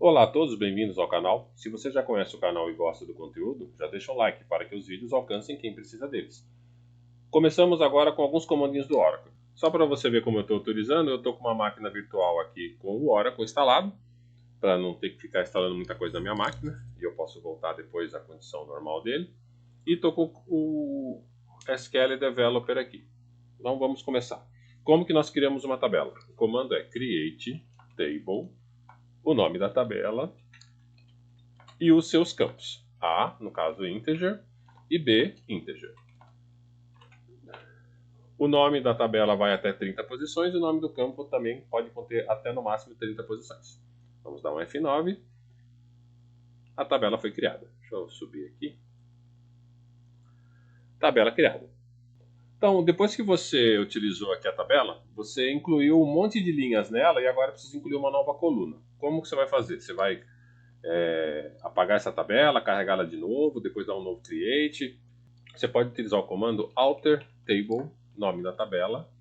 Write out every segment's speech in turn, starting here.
Olá a todos, bem-vindos ao canal. Se você já conhece o canal e gosta do conteúdo, já deixa um like para que os vídeos alcancem quem precisa deles. Começamos agora com alguns comandinhos do Oracle. Só para você ver como eu estou utilizando, eu estou com uma máquina virtual aqui com o Oracle instalado, para não ter que ficar instalando muita coisa na minha máquina, e eu posso voltar depois à condição normal dele. E estou com o SQL Developer aqui. Então vamos começar. Como que nós criamos uma tabela? O comando é create table, o nome da tabela e os seus campos. A, no caso, integer, e B, integer. O nome da tabela vai até 30 posições e o nome do campo também pode conter até no máximo 30 posições. Vamos dar um F9. A tabela foi criada. Deixa eu subir aqui. Tabela criada. Então, depois que você utilizou aqui a tabela, você incluiu um monte de linhas nela e agora precisa incluir uma nova coluna. Como que você vai fazer? Você vai apagar essa tabela, carregá-la de novo, depois dar um novo create. Você pode utilizar o comando alter table, nome da tabela,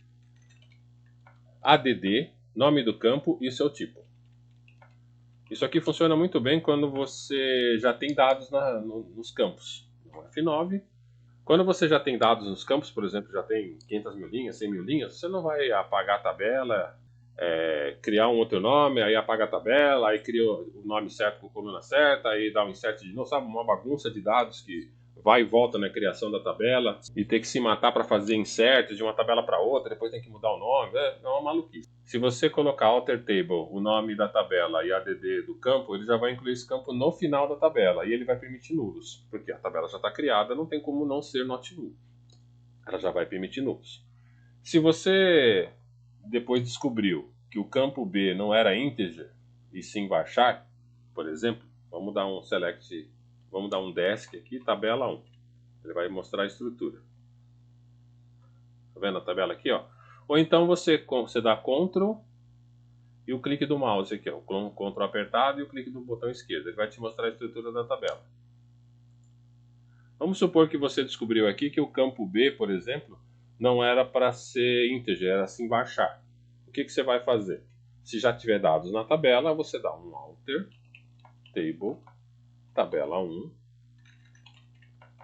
add, nome do campo e seu tipo. Isso aqui funciona muito bem quando você já tem dados nos campos. No F9. Quando você já tem dados nos campos, por exemplo, já tem 500 mil linhas, 100 mil linhas, você não vai apagar a tabela, criar um outro nome, aí apaga a tabela, aí cria o nome certo com a coluna certa, aí dá um insert de novo, sabe? Uma bagunça de dados que vai e volta na criação da tabela e ter que se matar para fazer insert de uma tabela para outra, depois tem que mudar o nome, é uma maluquice. Se você colocar alter table, o nome da tabela e add do campo, ele já vai incluir esse campo no final da tabela e ele vai permitir nulos, porque a tabela já está criada, não tem como não ser not null. Ela já vai permitir nulos. Se você depois descobriu que o campo B não era integer e sim varchar, por exemplo, vamos dar um select, vamos dar um desk aqui, tabela 1. Ele vai mostrar a estrutura. Tá vendo a tabela aqui, ó? Ou então você dá Ctrl e o clique do mouse aqui, ó, o Ctrl apertado e o clique do botão esquerdo. Ele vai te mostrar a estrutura da tabela. Vamos supor que você descobriu aqui que o campo B, por exemplo, não era para ser integer, era assim baixar. O que você vai fazer? Se já tiver dados na tabela, você dá um alter table, tabela 1,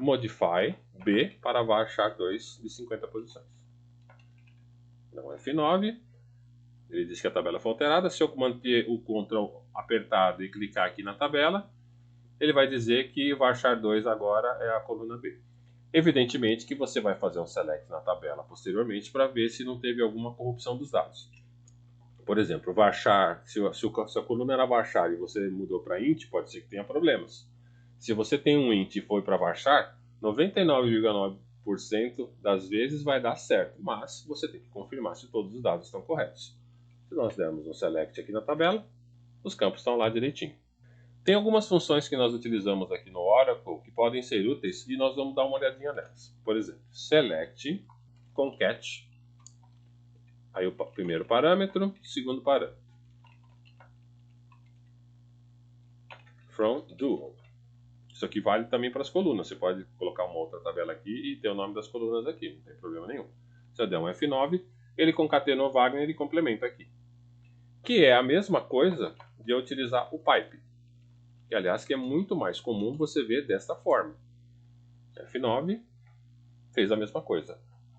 modify B para varchar 2 de 50 posições. Então F9, ele diz que a tabela foi alterada. Se eu manter o Ctrl apertado e clicar aqui na tabela, ele vai dizer que varchar 2 agora é a coluna B. Evidentemente que você vai fazer um select na tabela posteriormente para ver se não teve alguma corrupção dos dados. Por exemplo, varchar, se a coluna era varchar e você mudou para int, pode ser que tenha problemas. Se você tem um int e foi para varchar, 99,9% das vezes vai dar certo, mas você tem que confirmar se todos os dados estão corretos. Se nós dermos um select aqui na tabela, os campos estão lá direitinho. Tem algumas funções que nós utilizamos aqui no Oracle que podem ser úteis e nós vamos dar uma olhadinha nelas. Por exemplo, select, concat, aí o primeiro parâmetro, segundo parâmetro. From dual. Isso aqui vale também para as colunas. Você pode colocar uma outra tabela aqui e ter o nome das colunas aqui, não tem problema nenhum. Se eu der um F9, ele concatenou Wagner e complementa aqui. Que é a mesma coisa de eu utilizar o pipe. Que, aliás, que é muito mais comum você ver desta forma. F9 fez a mesma coisa.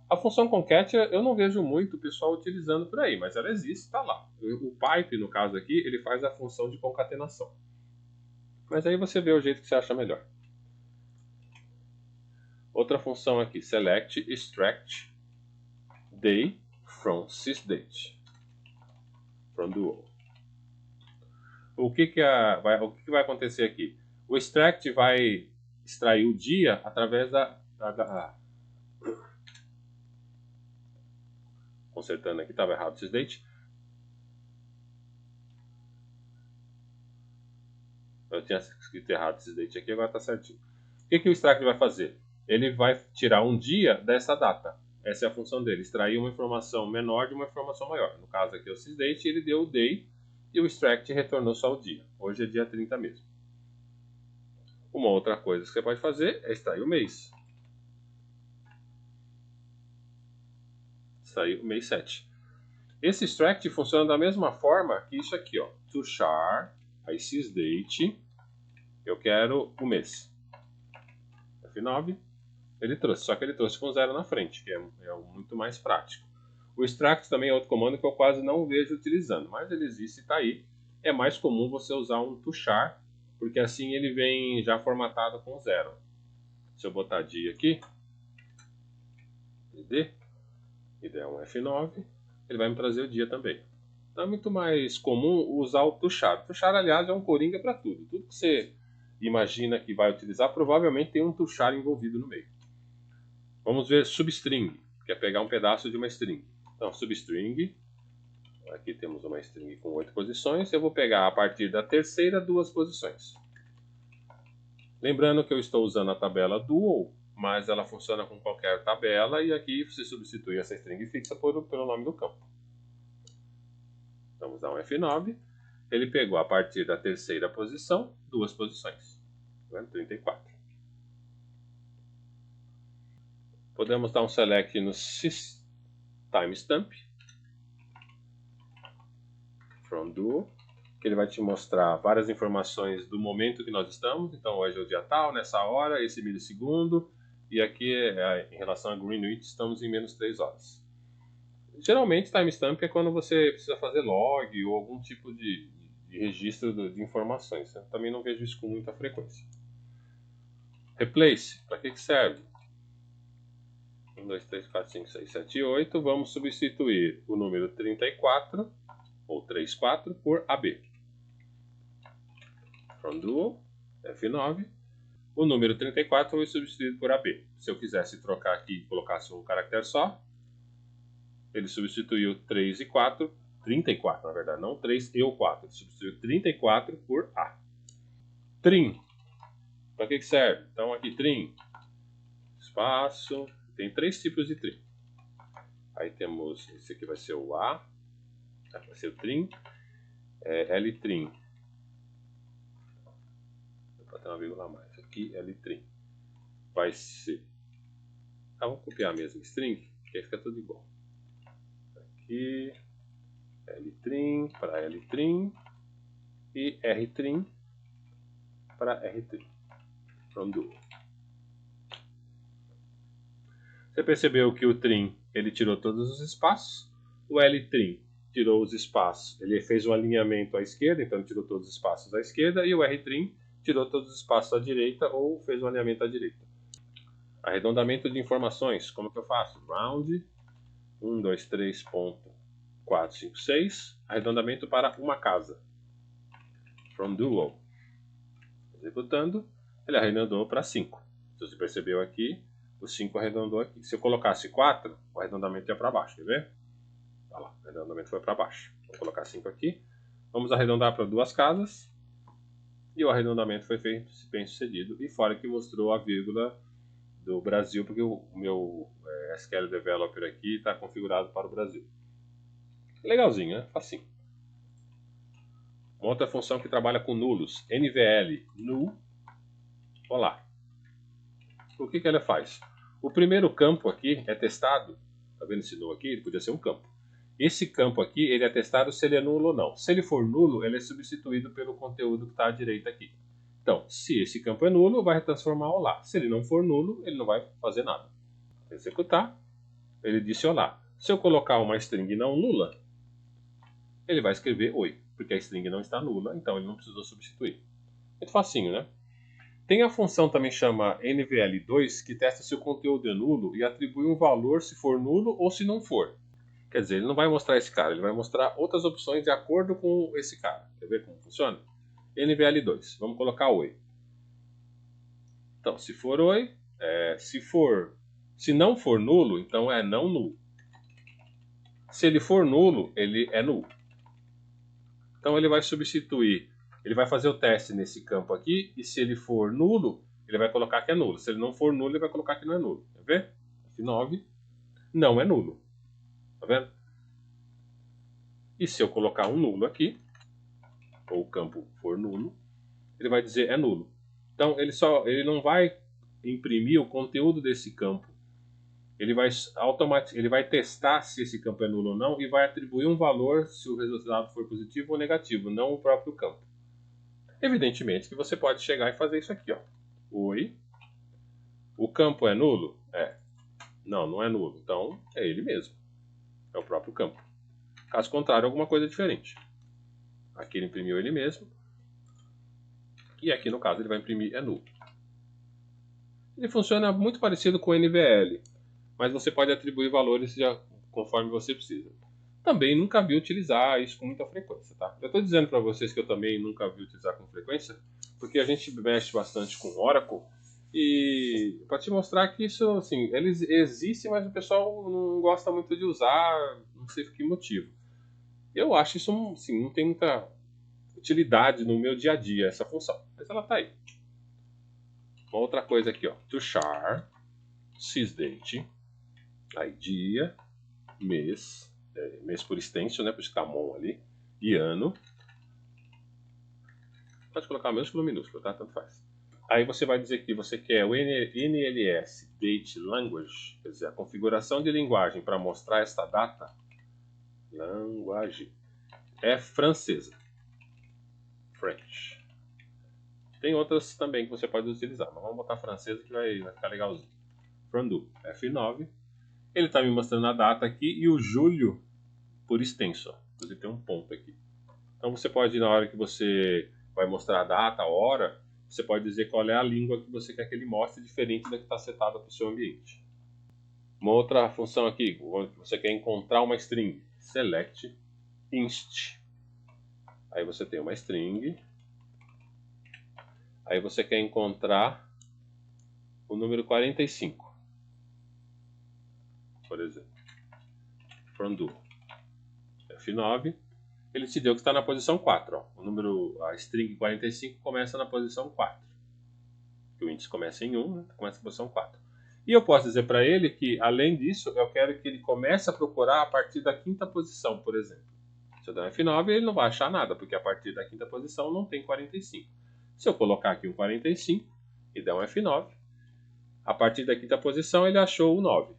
A função concat eu não vejo muito o pessoal utilizando por aí, mas ela existe, está lá. O pipe, no caso aqui, ele faz a função de concatenação. Mas aí você vê o jeito que você acha melhor. Outra função aqui, select extract day from sysdate. From dual. O que vai acontecer aqui? O extract vai extrair o dia através consertando aqui, estava errado sysdate. Eu tinha escrito errado sysdate aqui, agora está certinho. O que o extract vai fazer? Ele vai tirar um dia dessa data. Essa é a função dele, extrair uma informação menor de uma informação maior. No caso aqui é o sysdate, ele deu o day e o extract retornou só o dia. Hoje é dia 30 mesmo. Uma outra coisa que você pode fazer é extrair o mês. Extrair o mês 7. Esse extract funciona da mesma forma que isso aqui, ó. To char Aí sysdate, eu quero o mês. F9, ele trouxe, só que ele trouxe com 0 na frente, que é muito mais prático. O extract também é outro comando que eu quase não vejo utilizando, mas ele existe e está aí. É mais comum você usar um to-char, porque assim ele vem já formatado com 0. Se eu botar dia aqui, D, e der um F9, ele vai me trazer o dia também. Então é muito mais comum usar o to-char. O to-char, aliás, é um coringa para tudo. Tudo que você imagina que vai utilizar, provavelmente tem um to-char envolvido no meio. Vamos ver substring, que é pegar um pedaço de uma string. Então, substring, aqui temos uma string com 8 posições, eu vou pegar a partir da terceira 2 posições. Lembrando que eu estou usando a tabela dual, mas ela funciona com qualquer tabela, e aqui você substitui essa string fixa pelo nome do campo. Vamos dar um F9, ele pegou a partir da terceira posição, 2 posições, 34. Podemos dar um select no timestamp, from dual, que ele vai te mostrar várias informações do momento que nós estamos. Então hoje é o dia tal, nessa hora, esse milissegundo, e aqui em relação a Greenwich estamos em menos 3 horas. Geralmente timestamp é quando você precisa fazer log ou algum tipo de registro de informações. Eu também não vejo isso com muita frequência. Replace, para que serve? 1, 2, 3, 4, 5, 6, 7, 8. Vamos substituir o número 34, ou 34, por AB. From dual, F9. O número 34 foi substituído por AB. Se eu quisesse trocar aqui e colocasse um caractere só, ele substituiu 3 e 4, 34 na verdade, não 3 e o 4. Ele substituiu 34 por A. Trim. Para que serve? Então aqui trim, espaço, tem 3 tipos de trim. Aí temos, esse aqui vai ser o A, vai ser o trim, L-trim. Para ter uma vírgula a mais. Aqui L-trim. Vai ser... vamos copiar a mesma string, que aí fica tudo igual. Aqui, L-trim para L-trim e R-trim para R-trim. From dual. Você percebeu que o trim ele tirou todos os espaços, o L-trim tirou os espaços, ele fez um alinhamento à esquerda, então ele tirou todos os espaços à esquerda, e o R-trim tirou todos os espaços à direita ou fez um alinhamento à direita. Arredondamento de informações, como que eu faço? Round 1, 2, 3, ponto 4, 5, 6, arredondamento para uma casa. From dual. Executando, ele arredondou para 5. Se você percebeu aqui, o 5 arredondou aqui. Se eu colocasse 4, o arredondamento ia para baixo, quer ver? Olha lá, o arredondamento foi para baixo. Vou colocar 5 aqui. Vamos arredondar para 2 casas. E o arredondamento foi feito bem sucedido. E fora que mostrou a vírgula do Brasil, porque o meu SQL Developer aqui está configurado para o Brasil. Legalzinho, né? Facinho. Uma outra função que trabalha com nulos, NVL, null. Olá. O que ela faz? O primeiro campo aqui é testado. Tá vendo esse null aqui? Ele podia ser um campo. Esse campo aqui, ele é testado se ele é nulo ou não. Se ele for nulo, ele é substituído pelo conteúdo que está à direita aqui. Então, se esse campo é nulo, vai transformar olá. Se ele não for nulo, ele não vai fazer nada. Executar. Ele disse olá. Se eu colocar uma string não nula, ele vai escrever oi, porque a string não está nula, então ele não precisou substituir. Muito facinho, né? Tem a função também chama NVL2, que testa se o conteúdo é nulo e atribui um valor se for nulo ou se não for. Quer dizer, ele não vai mostrar esse cara, ele vai mostrar outras opções de acordo com esse cara. Quer ver como funciona? NVL2, vamos colocar oi. Então, se for oi, se não for nulo, então é não nulo. Se ele for nulo, ele é nulo. Então ele vai substituir, ele vai fazer o teste nesse campo aqui, e se ele for nulo, ele vai colocar que é nulo. Se ele não for nulo, ele vai colocar que não é nulo. Quer ver? F9 não é nulo. Tá vendo? E se eu colocar um nulo aqui, ou o campo for nulo, ele vai dizer é nulo. Então ele não vai imprimir o conteúdo desse campo. Ele vai testar se esse campo é nulo ou não e vai atribuir um valor se o resultado for positivo ou negativo, não o próprio campo. Evidentemente que você pode chegar e fazer isso aqui, ó. Oi. O campo é nulo? É. Não, não é nulo. Então, é ele mesmo. É o próprio campo. Caso contrário, alguma coisa diferente. Aqui ele imprimiu ele mesmo. E aqui, no caso, ele vai imprimir é nulo. Ele funciona muito parecido com o NVL, mas você pode atribuir valores conforme você precisa. Também nunca vi utilizar isso com muita frequência, tá? Eu estou dizendo para vocês que eu também nunca vi utilizar com frequência, porque a gente mexe bastante com Oracle, e para te mostrar que isso, assim, ele existe, mas o pessoal não gosta muito de usar, não sei por que motivo. Eu acho isso, assim, não tem muita utilidade no meu dia a dia, essa função, mas ela está aí. Uma outra coisa aqui, ó, to char, sysdate, aí dia, mês, mês por extension, né, por isso que tá mon ali, e ano. Pode colocar minúsculo ou minúsculo, tá? Tanto faz. Aí você vai dizer que você quer o NLS Date Language, quer dizer, a configuração de linguagem para mostrar esta data. Language é francesa. French. Tem outras também que você pode utilizar, mas vamos botar francesa que vai ficar legalzinho. Frandu, F9. Ele está me mostrando a data aqui e o julho por extenso. Inclusive tem um ponto aqui. Então você pode, na hora que você vai mostrar a data, a hora, você pode dizer qual é a língua que você quer que ele mostre, diferente da que está setada para o seu ambiente. Uma outra função aqui, você quer encontrar uma string. Select inst. Aí você tem uma string. Aí você quer encontrar o número 45. Por exemplo. From do. F9. Ele te deu que está na posição 4. Ó. A string 45 começa na posição 4. O índice começa em 1, né? Começa na posição 4. E eu posso dizer para ele que, além disso, eu quero que ele comece a procurar a partir da 5ª posição, por exemplo. Se eu der um F9, ele não vai achar nada, porque a partir da 5ª posição não tem 45. Se eu colocar aqui um 45 e der um F9, a partir da 5ª posição ele achou o 9.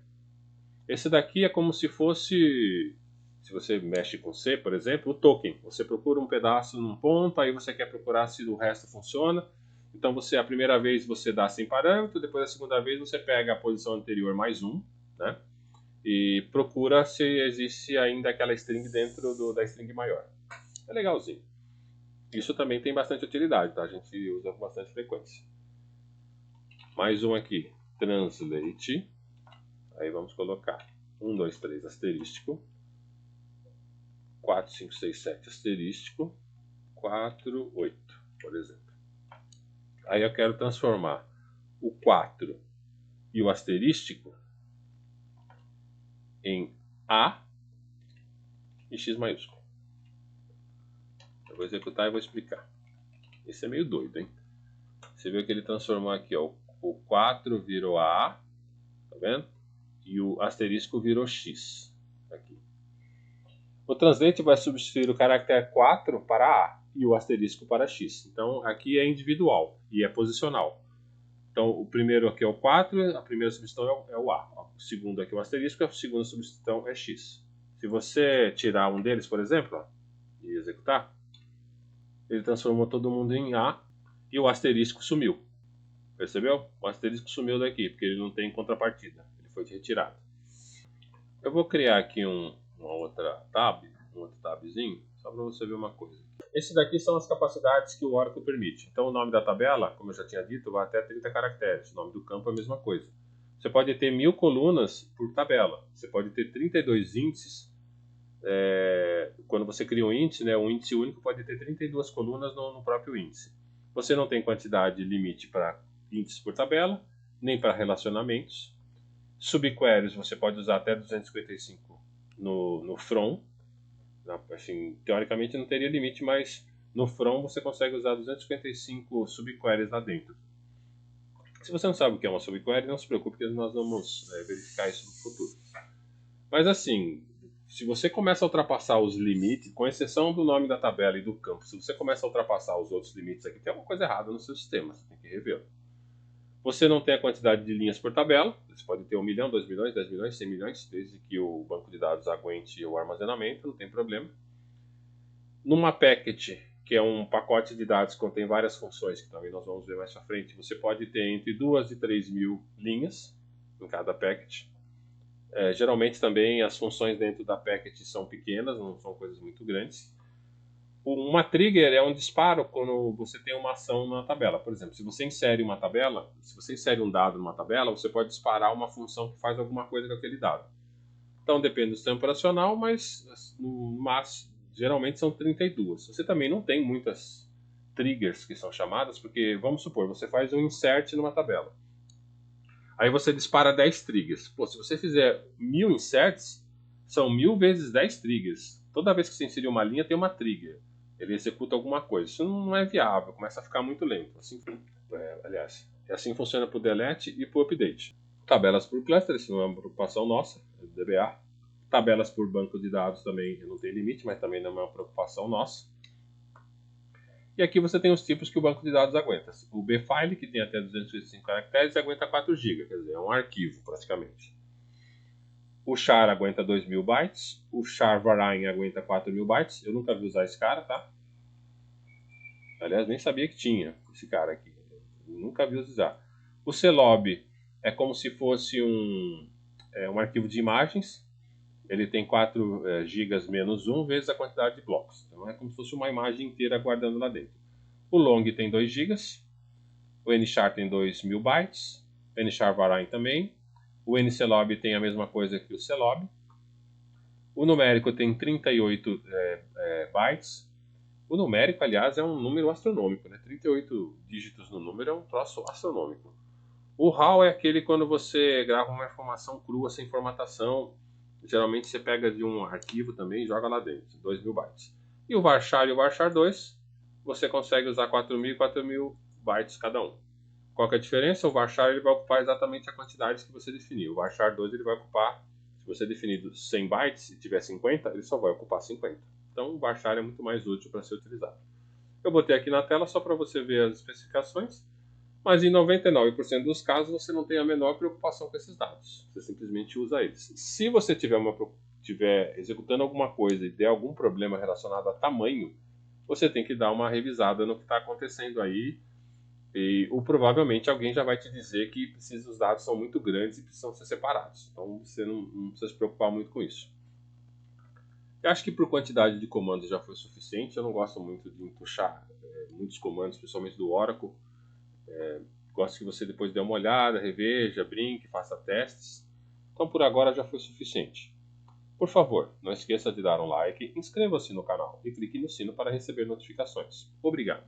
Esse daqui é como se fosse, se você mexe com C, por exemplo, o token. Você procura um pedaço num ponto, aí você quer procurar se o resto funciona. Então a primeira vez você dá sem parâmetro, depois a segunda vez você pega a posição anterior mais 1, né? E procura se existe ainda aquela string dentro da string maior. É legalzinho. Isso também tem bastante utilidade, tá? A gente usa com bastante frequência. Mais um aqui, translate. Aí vamos colocar 1, 2, 3 asterístico, 4, 5, 6, 7 asterístico, 4, 8, por exemplo. Aí eu quero transformar o 4 e o asterístico em A e X maiúsculo. Eu vou executar e vou explicar. Esse é meio doido, hein? Você viu que ele transformou aqui, ó, o 4 virou A, tá vendo? E o asterisco virou X. Aqui. O translate vai substituir o caractere 4 para A e o asterisco para X. Então aqui é individual e é posicional. Então o primeiro aqui é o 4, a primeira substituição é o A. O segundo aqui é o asterisco, a segunda substituição é X. Se você tirar um deles, por exemplo, ó, e executar, ele transformou todo mundo em A e o asterisco sumiu. Percebeu? O asterisco sumiu daqui, porque ele não tem contrapartida. Ele foi retirado. Eu vou criar aqui uma outra tab, um outro tabzinho, só para você ver uma coisa. Esse daqui são as capacidades que o Oracle permite. Então o nome da tabela, como eu já tinha dito, vai até 30 caracteres. O nome do campo é a mesma coisa. Você pode ter 1000 colunas por tabela. Você pode ter 32 índices. Quando você cria um índice, né, um índice único pode ter 32 colunas no próprio índice. Você não tem quantidade limite para índices por tabela, nem para relacionamentos. Subqueries você pode usar até 255 no from. Assim, teoricamente não teria limite, mas no from você consegue usar 255 subqueries lá dentro. Se você não sabe o que é uma subquery, não se preocupe, que nós vamos verificar isso no futuro. Mas assim, se você começa a ultrapassar os limites, com exceção do nome da tabela e do campo, se você começa a ultrapassar os outros limites aqui, tem alguma coisa errada no seu sistema, você tem que rever. Você não tem a quantidade de linhas por tabela, você pode ter 1 milhão, 2 milhões, 10 milhões, 100 milhões, desde que o banco de dados aguente o armazenamento, não tem problema. Numa packet que é um pacote de dados que contém várias funções, que também nós vamos ver mais para frente. Você pode ter entre 2 e 3 mil linhas em cada packet. Geralmente também as funções dentro da packet são pequenas, não são coisas muito grandes. Uma trigger é um disparo quando você tem uma ação na tabela. Por exemplo, se você insere uma tabela, se você insere um dado numa tabela, você pode disparar uma função que faz alguma coisa com aquele dado. Então depende do sistema operacional, mas geralmente são 32. Você também não tem muitas triggers que são chamadas, porque vamos supor, você faz um insert numa tabela. Aí você dispara 10 triggers. Pô, se você fizer 1000 inserts, são 1000 vezes 10 triggers. Toda vez que você inserir uma linha, tem uma trigger. Ele executa alguma coisa. Isso não é viável, começa a ficar muito lento. Assim funciona para o delete e para o update. Tabelas por cluster, isso não é uma preocupação nossa, é DBA. Tabelas por banco de dados também não tem limite, mas também não é uma preocupação nossa. E aqui você tem os tipos que o banco de dados aguenta. O bfile, que tem até 255 caracteres, aguenta 4 GB, quer dizer, é um arquivo praticamente. O char aguenta 2000 bytes, o char varine aguenta 4000 bytes. Eu nunca vi usar esse cara, tá? Aliás, nem sabia que tinha esse cara aqui. Eu nunca vi usar. O celob é como se fosse um arquivo de imagens. Ele tem 4 GB menos 1 vezes a quantidade de blocos. Então é como se fosse uma imagem inteira guardando lá dentro. O long tem 2 GB. O nchar tem 2000 bytes. O nchar varine também. O ncelob tem a mesma coisa que o celob. O numérico tem 38 bytes. O numérico, aliás, é um número astronômico, né? 38 dígitos no número é um troço astronômico. O RAW é aquele quando você grava uma informação crua, sem formatação. Geralmente você pega de um arquivo também e joga lá dentro, 2000 bytes. E o varchar e o varchar2, você consegue usar 4000 e 4000 bytes cada um. Qual que é a diferença? O varchar ele vai ocupar exatamente a quantidade que você definiu. O varchar2 ele vai ocupar, se você definir 100 bytes e tiver 50, ele só vai ocupar 50. Então o varchar é muito mais útil para ser utilizado. Eu botei aqui na tela só para você ver as especificações, mas em 99% dos casos você não tem a menor preocupação com esses dados. Você simplesmente usa eles. Se você estiver executando alguma coisa e der algum problema relacionado a tamanho, você tem que dar uma revisada no que está acontecendo aí. Ou provavelmente alguém já vai te dizer que os dados são muito grandes e precisam ser separados. Então você não precisa se preocupar muito com isso. Eu acho que por quantidade de comandos já foi suficiente. Eu não gosto muito de empuxar muitos comandos, principalmente do Oracle. Gosto que você depois dê uma olhada, reveja, brinque, faça testes. Então por agora já foi suficiente. Por favor, não esqueça de dar um like, inscreva-se no canal e clique no sino para receber notificações. Obrigado!